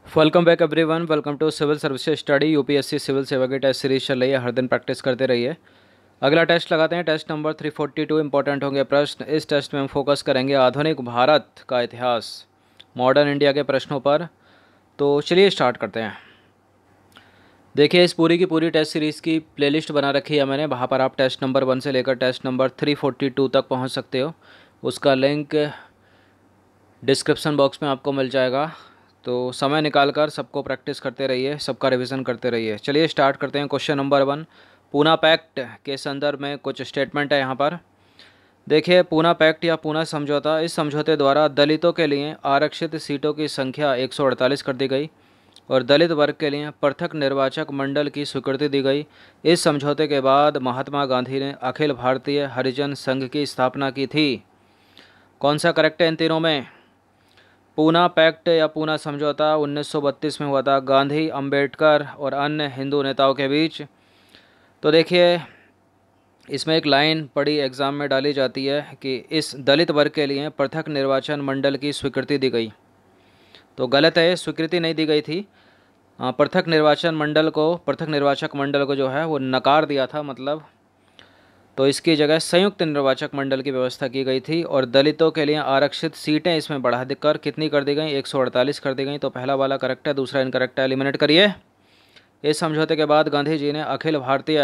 Welcome back everyone. Welcome to civil services study UPSC civil सेवा की test series चल रही है। हर दिन प्रैक्टिस करते रहिए। अगला टेस्ट लगाते हैं। टेस्ट नंबर 342 इंपॉर्टेंट होंगे प्रश्न। इस टेस्ट में हम फोकस करेंगे आधुनिक भारत का इतिहास, मॉडर्न इंडिया के प्रश्नों पर। तो चलिए स्टार्ट करते हैं। देखिए, इस पूरी की पूरी टेस्ट सीरीज़ की प्लेलिस्ट बना रखी है मैंने। वहाँ पर आप टेस्ट नंबर 1 से लेकर टेस्ट नंबर 342 तक पहुँच सकते हो। उसका लिंक डिस्क्रिप्शन बॉक्स में आपको मिल जाएगा। तो समय निकाल कर सबको प्रैक्टिस करते रहिए, सबका रिवीजन करते रहिए। चलिए स्टार्ट करते हैं। क्वेश्चन नंबर 1, पूना पैक्ट के संदर्भ में कुछ स्टेटमेंट है यहाँ पर। देखिए, पूना पैक्ट या पूना समझौता, इस समझौते द्वारा दलितों के लिए आरक्षित सीटों की संख्या 148 कर दी गई और दलित वर्ग के लिए पृथक निर्वाचक मंडल की स्वीकृति दी गई। इस समझौते के बाद महात्मा गांधी ने अखिल भारतीय हरिजन संघ की स्थापना की थी। कौन सा करेक्ट है इन तीनों में? पूना पैक्ट या पूना समझौता 1932 में हुआ था गांधी, अंबेडकर और अन्य हिंदू नेताओं के बीच। तो देखिए, इसमें एक लाइन पढ़ी एग्ज़ाम में डाली जाती है कि इस दलित वर्ग के लिए पृथक निर्वाचन मंडल की स्वीकृति दी गई। तो गलत है, स्वीकृति नहीं दी गई थी। पृथक निर्वाचक मंडल को जो है वो नकार दिया था, मतलब। तो इसकी जगह संयुक्त निर्वाचक मंडल की व्यवस्था की गई थी और दलितों के लिए आरक्षित सीटें इसमें बढ़ा देकर कितनी कर दी गई? 148 कर दी गई। तो पहला वाला करेक्ट है, दूसरा इनकरेक्ट है। एलिमिनेट करिए। इस समझौते के बाद गांधी जी ने अखिल भारतीय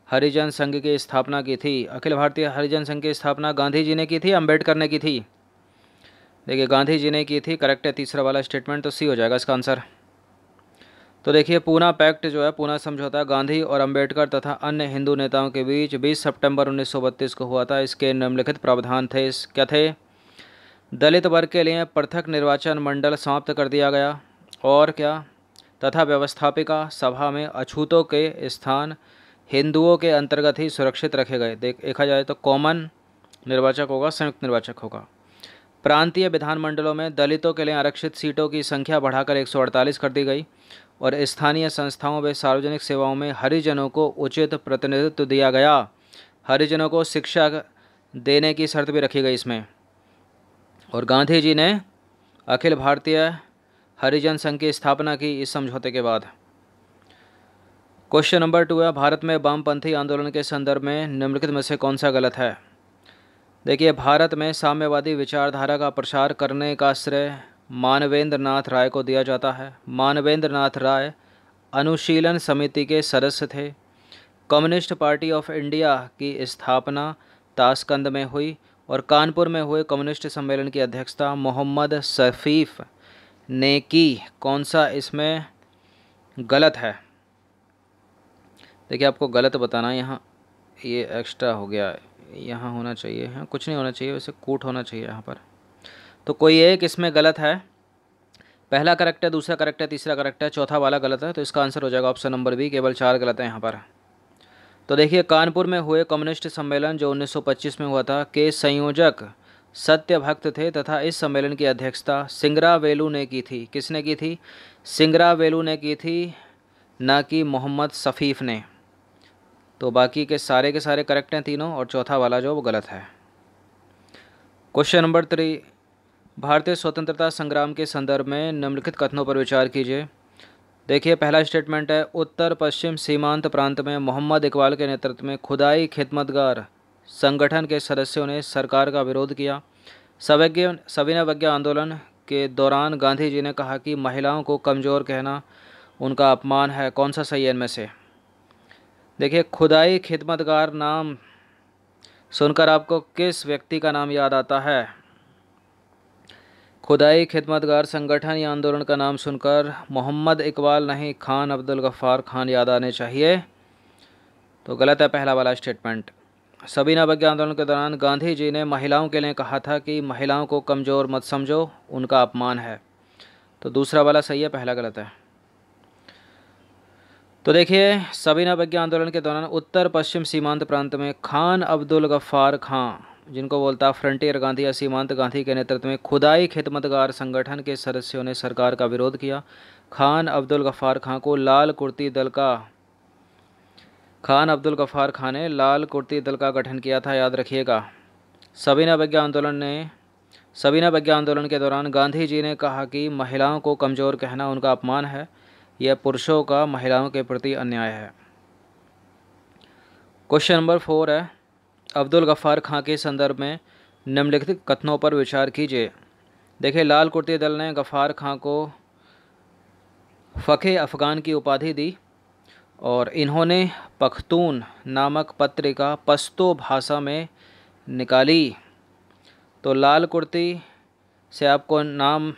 हरिजन संघ की स्थापना की थी। अखिल भारतीय हरिजन संघ की स्थापना गांधी जी ने की थी, अम्बेडकर ने की थी? देखिए, गांधी जी ने की थी, करेक्ट है तीसरा वाला स्टेटमेंट। तो सी हो जाएगा इसका आंसर। तो देखिए, पूना पैक्ट जो है, पूना समझौता गांधी और अंबेडकर तथा अन्य हिंदू नेताओं के बीच 20 सितंबर 1932 को हुआ था। इसके निम्नलिखित प्रावधान थे। इस क्या थे? दलित वर्ग के लिए पृथक निर्वाचन मंडल समाप्त कर दिया गया और क्या, तथा व्यवस्थापिका सभा में अछूतों के स्थान हिंदुओं के अंतर्गत ही सुरक्षित रखे गए। देखा जाए तो कॉमन निर्वाचक होगा, संयुक्त निर्वाचक होगा। प्रांतीय विधानमंडलों में दलितों के लिए आरक्षित सीटों की संख्या बढ़ाकर 148 कर दी गई और स्थानीय संस्थाओं व सार्वजनिक सेवाओं में हरिजनों को उचित प्रतिनिधित्व दिया गया। हरिजनों को शिक्षा देने की शर्त भी रखी गई इसमें। और गांधी जी ने अखिल भारतीय हरिजन संघ की स्थापना की इस समझौते के बाद। क्वेश्चन नंबर 2 है, भारत में वामपंथी आंदोलन के संदर्भ में निम्नलिखित में से कौन सा गलत है? देखिए, भारत में साम्यवादी विचारधारा का प्रसार करने का श्रेय मानवेंद्र नाथ राय को दिया जाता है। मानवेंद्र नाथ राय अनुशीलन समिति के सदस्य थे। कम्युनिस्ट पार्टी ऑफ इंडिया की स्थापना ताशकंद में हुई और कानपुर में हुए कम्युनिस्ट सम्मेलन की अध्यक्षता मोहम्मद शफीफ ने की। कौन सा इसमें गलत है? देखिए, आपको गलत बताना है। यहाँ ये एक्स्ट्रा हो गया, यहाँ होना चाहिए, यहाँ कुछ नहीं होना चाहिए, वैसे कूट होना चाहिए यहाँ पर। तो कोई एक इसमें गलत है। पहला करेक्ट है, दूसरा करेक्ट है, तीसरा करेक्ट है, चौथा वाला गलत है। तो इसका आंसर हो जाएगा ऑप्शन नंबर बी। केवल 4 गलत है यहाँ पर। तो देखिए, कानपुर में हुए कम्युनिस्ट सम्मेलन जो 1925 में हुआ था के संयोजक सत्यभक्त थे तथा इस सम्मेलन की अध्यक्षता सिंगरावेलू ने की थी। किसने की थी? सिंगरावेलू ने की थी, ना कि मोहम्मद शफीफ ने। तो बाकी के सारे करेक्ट हैं तीनों, और चौथा वाला जो वो गलत है। क्वेश्चन नंबर 3, भारतीय स्वतंत्रता संग्राम के संदर्भ में निम्नलिखित कथनों पर विचार कीजिए। देखिए, पहला स्टेटमेंट है, उत्तर पश्चिम सीमांत प्रांत में मोहम्मद इकबाल के नेतृत्व में खुदाई खिदमतगार संगठन के सदस्यों ने सरकार का विरोध किया। सविनय अवज्ञा आंदोलन के दौरान गांधी जी ने कहा कि महिलाओं को कमज़ोर कहना उनका अपमान है। कौन सा सही है इनमें से? देखिए, खुदाई खिदमतगार नाम सुनकर आपको किस व्यक्ति का नाम याद आता है? खुदाई खिदमतगार संगठन या आंदोलन का नाम सुनकर मोहम्मद इकबाल नहीं, खान अब्दुल गफ्फार खान याद आने चाहिए। तो गलत है पहला वाला स्टेटमेंट। सविनय अवज्ञा आंदोलन के दौरान गांधी जी ने महिलाओं के लिए कहा था कि महिलाओं को कमज़ोर मत समझो, उनका अपमान है। तो दूसरा वाला सही है, पहला गलत है। तो देखिए, सविनय अवज्ञा आंदोलन के दौरान उत्तर पश्चिम सीमांत प्रांत में खान अब्दुल गफ्फार खां, जिनको बोलता फ्रंटियर गांधी या सीमांत गांधी के नेतृत्व में खुदाई खिदमतगार संगठन के सदस्यों ने सरकार का विरोध किया। खान अब्दुल गफ्फार खां ने लाल कुर्ती दल का गठन किया था, याद रखिएगा। सविनय अवज्ञा आंदोलन ने सविनय अवज्ञा आंदोलन के दौरान गांधी जी ने कहा कि महिलाओं को कमज़ोर कहना उनका अपमान है, यह पुरुषों का महिलाओं के प्रति अन्याय है। क्वेश्चन नंबर 4 है, अब्दुल गफ्फार खां के संदर्भ में निम्नलिखित कथनों पर विचार कीजिए। देखिए, लाल कुर्ती दल ने गफ्फार खां को फ़क़े अफ़गान की उपाधि दी और इन्होंने पख्तून नामक पत्रिका पश्तो भाषा में निकाली। तो लाल कुर्ती से आपको नाम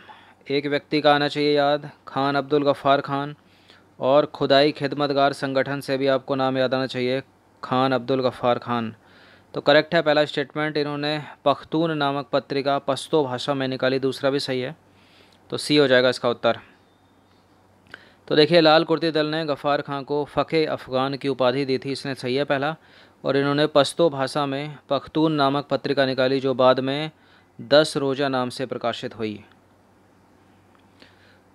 एक व्यक्ति का आना चाहिए याद, खान अब्दुल गफ्फार खान, और खुदाई खिदमतगार संगठन से भी आपको नाम याद आना चाहिए, खान अब्दुल गफ्फार खान। तो करेक्ट है पहला स्टेटमेंट, इन्होंने पख्तून नामक पत्रिका पश्तो भाषा में निकाली। दूसरा भी सही है, तो सी हो जाएगा इसका उत्तर। तो देखिए, लाल कुर्ती दल ने गफ्फार खां को फ़क़े अफ़गान की उपाधि दी थी, इसने सही है पहला। और इन्होंने पश्तो भाषा में पख्तून नामक पत्रिका निकाली जो बाद में 10 रोज़ा नाम से प्रकाशित हुई।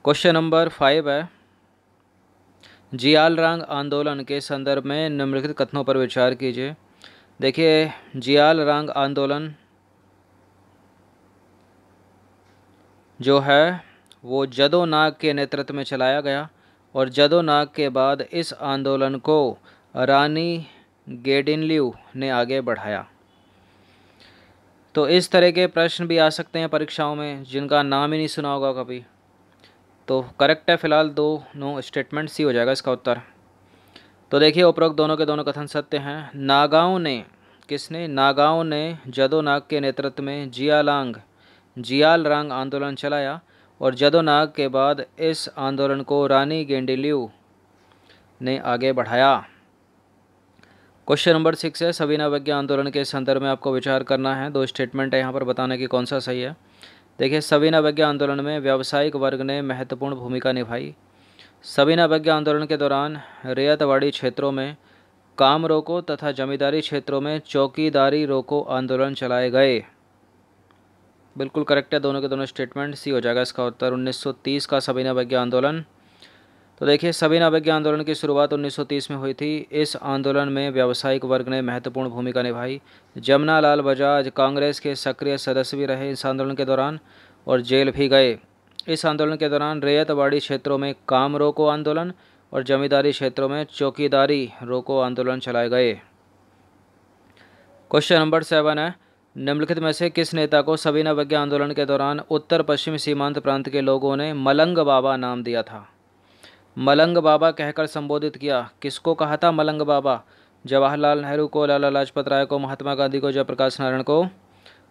क्वेश्चन नंबर 5 है, जियालरंग आंदोलन के संदर्भ में निम्नलिखित कथनों पर विचार कीजिए। देखिए, जियालरंग आंदोलन जो है वो जदो नाग के नेतृत्व में चलाया गया और जदो नाग के बाद इस आंदोलन को रानी गेडिनल्यू ने आगे बढ़ाया। तो इस तरह के प्रश्न भी आ सकते हैं परीक्षाओं में जिनका नाम ही नहीं सुना होगा कभी। तो करेक्ट है फिलहाल दोनों स्टेटमेंट, सी हो जाएगा इसका उत्तर। तो देखिए, उपरोक्त दोनों के दोनों कथन सत्य हैं। नागाओं ने, किसने, नागाओं ने जदो नाग के नेतृत्व में जियालरंग आंदोलन चलाया और जदो नाग के बाद इस आंदोलन को रानी गेडिनल्यू ने आगे बढ़ाया। क्वेश्चन नंबर 6 है, सविनय अवज्ञा आंदोलन के संदर्भ में आपको विचार करना है। 2 स्टेटमेंट है यहाँ पर, बताने की कौन सा सही है। देखिए, सविनय अवज्ञा आंदोलन में व्यावसायिक वर्ग ने महत्वपूर्ण भूमिका निभाई। सविनय अवज्ञा आंदोलन के दौरान रियायतवाड़ी क्षेत्रों में काम रोको तथा जमींदारी क्षेत्रों में चौकीदारी रोको आंदोलन चलाए गए। बिल्कुल करेक्ट है दोनों के दोनों स्टेटमेंट, सी हो जाएगा इसका उत्तर। 1930 का सविनय अवज्ञा आंदोलन। तो देखिए, सविनय अवज्ञा आंदोलन की शुरुआत 1930 में हुई थी। इस आंदोलन में व्यावसायिक वर्ग ने महत्वपूर्ण भूमिका निभाई। जमना लाल बजाज कांग्रेस के सक्रिय सदस्य भी रहे इस आंदोलन के दौरान और जेल भी गए। इस आंदोलन के दौरान रैयतवाड़ी क्षेत्रों में काम रोको आंदोलन और जमींदारी क्षेत्रों में चौकीदारी रोको आंदोलन चलाए गए। क्वेश्चन नंबर 7 है, निम्नलिखित में से किस नेता को सविनय अवज्ञा आंदोलन के दौरान उत्तर पश्चिम सीमांत प्रांत के लोगों ने मलंग बाबा नाम दिया था? मलंग बाबा कहकर संबोधित किया। किसको कहा था मलंग बाबा? जवाहरलाल नेहरू को, लाला लाजपत राय को, महात्मा गांधी को, जयप्रकाश नारायण को?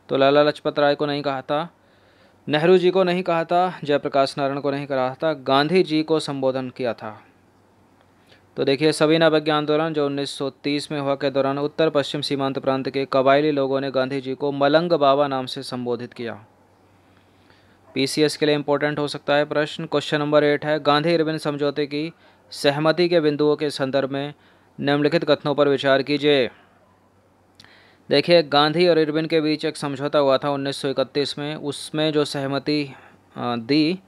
तो लाला लाजपत राय को नहीं कहा था, नेहरू जी को नहीं कहा था, जयप्रकाश नारायण को नहीं कहा था, गांधी जी को संबोधन किया था। तो देखिए, सविनय अवज्ञा आंदोलन जो 1930 में हुआ के दौरान उत्तर पश्चिम सीमांत प्रांत के कबायली लोगों ने गांधी जी को मलंग बाबा नाम से संबोधित किया। पीसीएस के लिए इंपॉर्टेंट हो सकता है प्रश्न। क्वेश्चन नंबर 8 है, गांधी इरविन समझौते की सहमति के बिंदुओं के संदर्भ में निम्नलिखित कथनों पर विचार कीजिए। देखिए, गांधी और इरविन के बीच एक समझौता हुआ था 1931 में। उसमें जो सहमति दी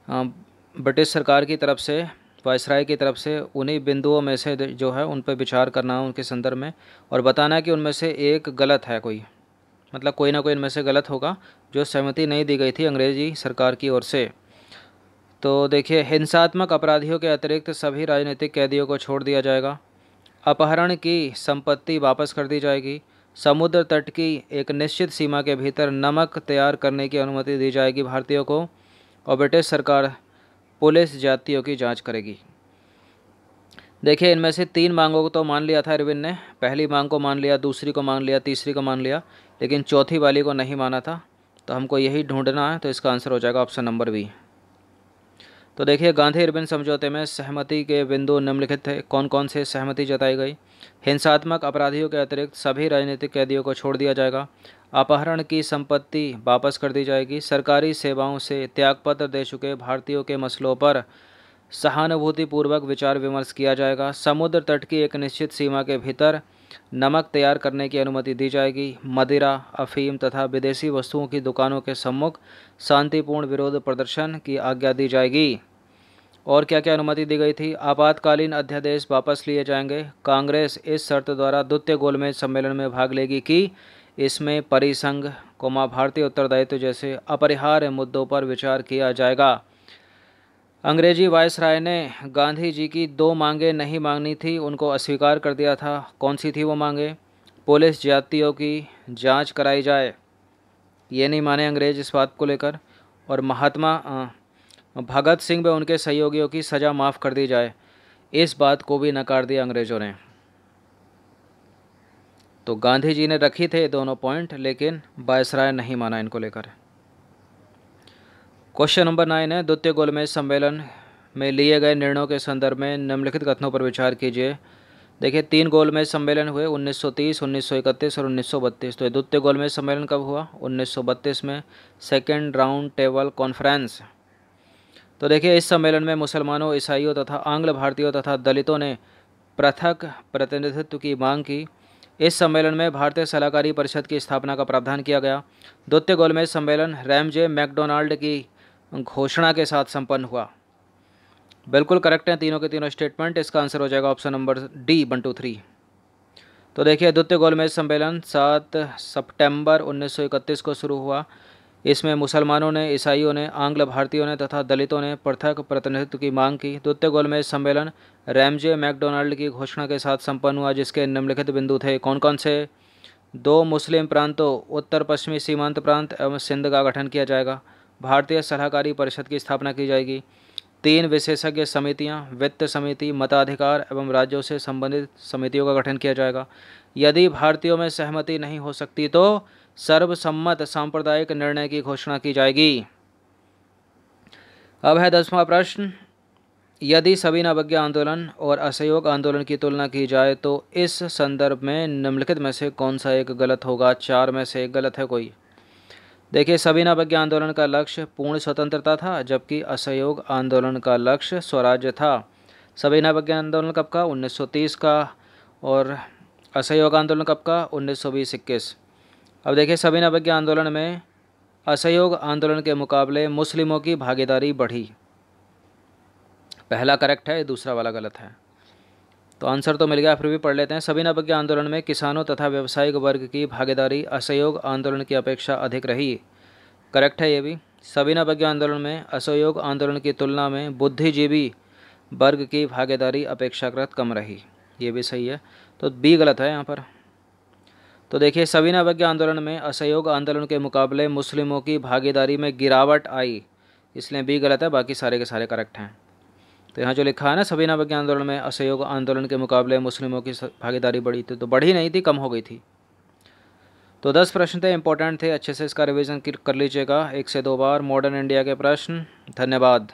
ब्रिटिश सरकार की तरफ से, वायसराय की तरफ से, उन्हीं बिंदुओं में से जो है उन पर विचार करना है उनके संदर्भ में और बताना है कि उनमें से एक गलत है, कोई मतलब कोई ना कोई इनमें से गलत होगा जो सहमति नहीं दी गई थी अंग्रेजी सरकार की ओर से। तो देखिए, हिंसात्मक अपराधियों के अतिरिक्त सभी राजनीतिक कैदियों को छोड़ दिया जाएगा, अपहरण की संपत्ति वापस कर दी जाएगी, समुद्र तट की एक निश्चित सीमा के भीतर नमक तैयार करने की अनुमति दी जाएगी भारतीयों को, और ब्रिटिश सरकार पुलिस जातियों की जांच करेगी। देखिए, इनमें से 3 मांगों को तो मान लिया था इरविन ने। पहली मांग को मान लिया, दूसरी को मान लिया, तीसरी को मान लिया, लेकिन चौथी वाली को नहीं माना था। तो हमको यही ढूंढना है, तो इसका आंसर हो जाएगा ऑप्शन नंबर बी। तो देखिए, गांधी इरविन समझौते में सहमति के बिंदु निम्नलिखित थे। कौन कौन से सहमति जताई गई? हिंसात्मक अपराधियों के अतिरिक्त सभी राजनीतिक कैदियों को छोड़ दिया जाएगा, अपहरण की संपत्ति वापस कर दी जाएगी, सरकारी सेवाओं से त्यागपत्र दे चुके भारतीयों के मसलों पर सहानुभूतिपूर्वक विचार विमर्श किया जाएगा, समुद्र तट की एक निश्चित सीमा के भीतर नमक तैयार करने की अनुमति दी जाएगी, मदिरा, अफीम तथा विदेशी वस्तुओं की दुकानों के सम्मुख शांतिपूर्ण विरोध प्रदर्शन की आज्ञा दी जाएगी। और क्या क्या अनुमति दी गई थी? आपातकालीन अध्यादेश वापस लिए जाएंगे। कांग्रेस इस शर्त द्वारा द्वितीय गोलमेज सम्मेलन में भाग लेगी कि इसमें परिसंघ, भारतीय उत्तरदायित्व जैसे अपरिहार्य मुद्दों पर विचार किया जाएगा। अंग्रेजी वायसराय ने गांधी जी की 2 मांगें नहीं मांगनी थी, उनको अस्वीकार कर दिया था। कौन सी थी वो मांगें? पुलिस जातियों की जांच कराई जाए, ये नहीं माने अंग्रेज इस बात को लेकर, और महात्मा भगत सिंह व उनके सहयोगियों की सज़ा माफ़ कर दी जाए, इस बात को भी नकार दिया अंग्रेज़ों ने। तो गांधी जी ने रखी थे दोनों पॉइंट, लेकिन वायसराय नहीं माना इनको लेकर। क्वेश्चन नंबर 9 है, द्वितीय गोलमेज सम्मेलन में लिए गए निर्णयों के संदर्भ में निम्नलिखित कथनों पर विचार कीजिए। देखिए 3 गोलमेज सम्मेलन हुए, 1930, 1931 और 1932। तो द्वितीय गोलमेज सम्मेलन कब हुआ? 1932 में, सेकेंड राउंड टेबल कॉन्फ्रेंस। तो देखिए इस सम्मेलन में मुसलमानों, ईसाइयों तथा आंग्ल भारतीयों तथा दलितों ने पृथक प्रतिनिधित्व की मांग की। इस सम्मेलन में भारतीय सलाहकारी परिषद की स्थापना का प्रावधान किया गया। द्वितीय गोलमेज सम्मेलन रैमजे मैकडोनाल्ड की घोषणा के साथ संपन्न हुआ। बिल्कुल करेक्ट हैं तीनों के तीनों स्टेटमेंट। इसका आंसर हो जाएगा ऑप्शन नंबर डी, 1 2 3। तो देखिए द्वितीय गोलमेज सम्मेलन 7 सितंबर 1931 को शुरू हुआ। इसमें मुसलमानों ने, ईसाइयों ने, आंग्ल भारतीयों ने तथा दलितों ने पृथक प्रतिनिधित्व की मांग की। द्वितीय गोलमेज सम्मेलन रैमजे मैकडोनाल्ड की घोषणा के साथ संपन्न हुआ, जिसके निम्नलिखित बिंदु थे। कौन कौन से? 2 मुस्लिम प्रांतों, उत्तर पश्चिमी सीमांत प्रांत एवं सिंध का गठन किया जाएगा। भारतीय सलाहकारी परिषद की स्थापना की जाएगी। 3 विशेषज्ञ समितियां, वित्त समिति, मताधिकार एवं राज्यों से संबंधित समितियों का गठन किया जाएगा। यदि भारतीयों में सहमति नहीं हो सकती तो सर्वसम्मत सांप्रदायिक निर्णय की घोषणा की जाएगी। अब है 10वां प्रश्न, यदि सविनय अवज्ञा आंदोलन और असहयोग आंदोलन की तुलना की जाए तो इस संदर्भ में निम्नलिखित में से कौन सा एक गलत होगा? 4 में से एक गलत है कोई। देखिए सविनय अवज्ञा आंदोलन का लक्ष्य पूर्ण स्वतंत्रता था, जबकि असहयोग आंदोलन का लक्ष्य स्वराज्य था। सविनय अवज्ञा आंदोलन कब का? 1930 का। और असहयोग आंदोलन कब का? 1920-21। अब देखिए सविनय अवज्ञा आंदोलन में असहयोग आंदोलन के मुकाबले मुस्लिमों की भागीदारी बढ़ी। पहला करेक्ट है, दूसरा वाला गलत है। तो आंसर तो मिल गया, फिर भी पढ़ लेते हैं। सविनय अवज्ञा आंदोलन में किसानों तथा व्यावसायिक वर्ग की भागीदारी असहयोग आंदोलन की अपेक्षा अधिक रही। करेक्ट है ये भी। सविनय अवज्ञा आंदोलन में असहयोग आंदोलन की तुलना में बुद्धिजीवी वर्ग की भागीदारी अपेक्षाकृत कम रही, ये भी सही है। तो बी गलत है यहाँ पर। तो देखिए सविनय अवज्ञा आंदोलन में असहयोग आंदोलन के मुकाबले मुस्लिमों की भागीदारी में गिरावट आई, इसलिए बी गलत है, बाकी सारे के सारे करेक्ट हैं। तो यहाँ जो लिखा है ना, सविनय अवज्ञा आंदोलन में असहयोग आंदोलन के मुकाबले मुस्लिमों की भागीदारी बढ़ी थी, तो बढ़ी नहीं थी, कम हो गई थी। तो 10 प्रश्न थे, इंपॉर्टेंट थे, अच्छे से इसका रिवीजन कर लीजिएगा 1 से 2 बार। मॉडर्न इंडिया के प्रश्न। धन्यवाद।